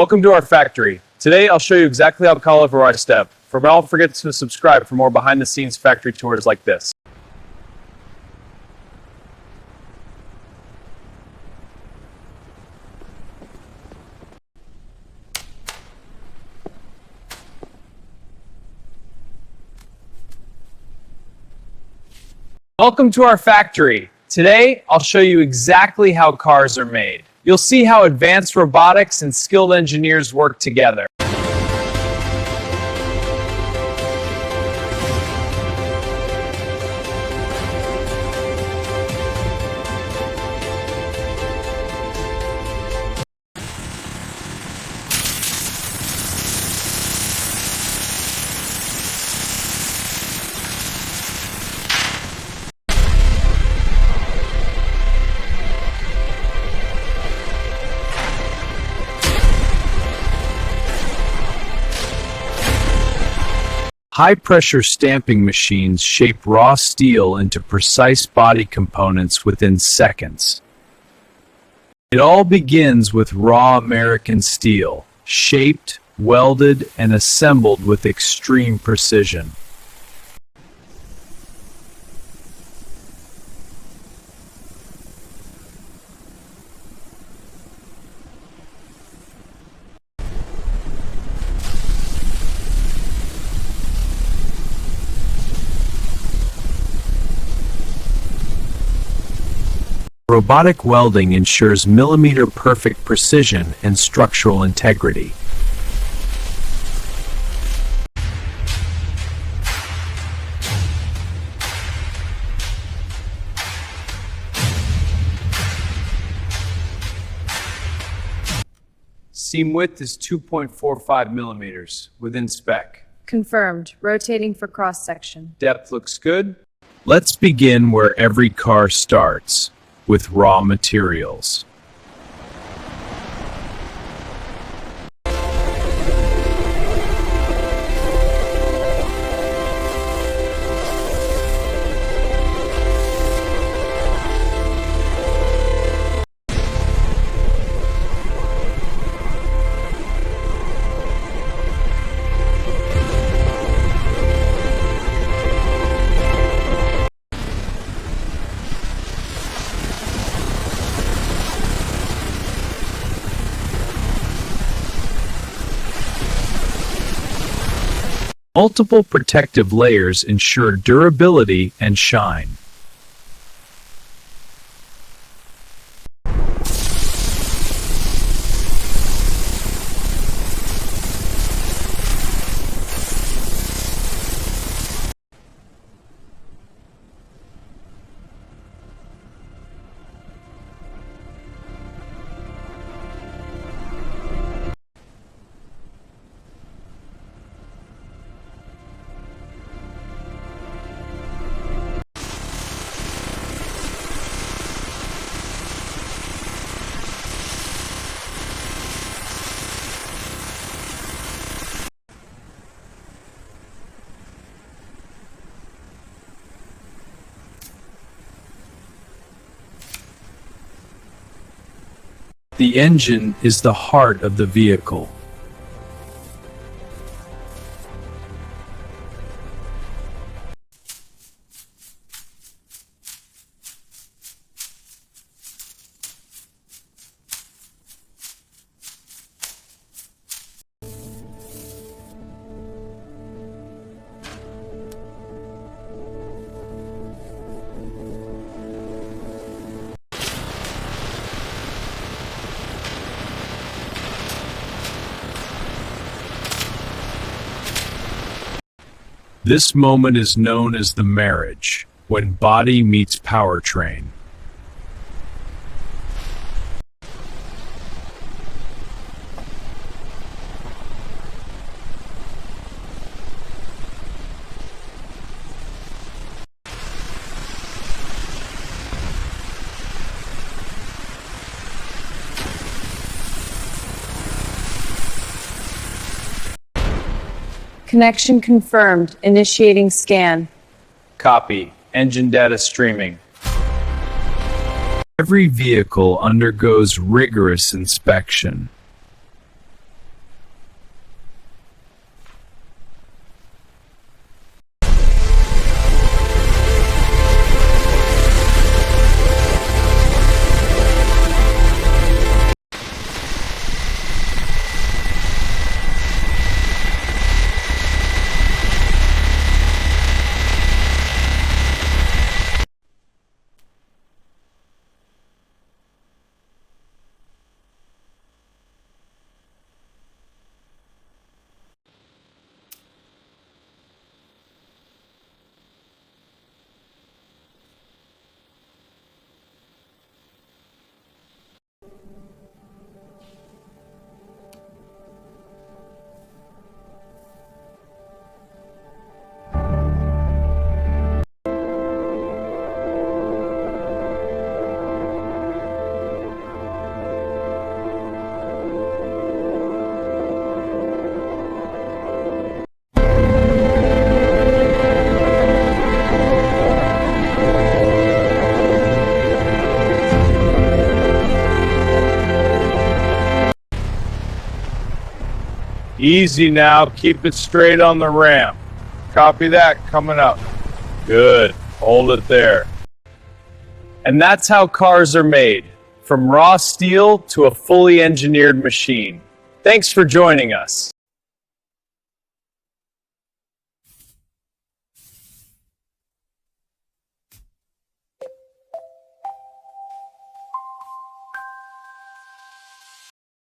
Welcome to our factory. Today I'll show you exactly how cauliflower I step. For now, don't forget to subscribe for more behind the scenes factory tours like this. Welcome to our factory. Today I'll show you exactly how cars are made. You'll see how advanced robotics and skilled engineers work together. High-pressure stamping machines shape raw steel into precise body components within seconds. It all begins with raw American steel, shaped, welded, and assembled with extreme precision. Robotic welding ensures millimeter-perfect precision and structural integrity. Seam width is 2.45 millimeters, within spec. Confirmed. Rotating for cross-section. Depth looks good. Let's begin where every car starts, with raw materials. Multiple protective layers ensure durability and shine. The engine is the heart of the vehicle. This moment is known as the marriage, when body meets powertrain. Connection confirmed. Initiating scan. Copy. Engine data streaming. Every vehicle undergoes rigorous inspection. Easy now, keep it straight on the ramp. Copy that, coming up. Good, hold it there. And that's how cars are made, from raw steel to a fully engineered machine. Thanks for joining us.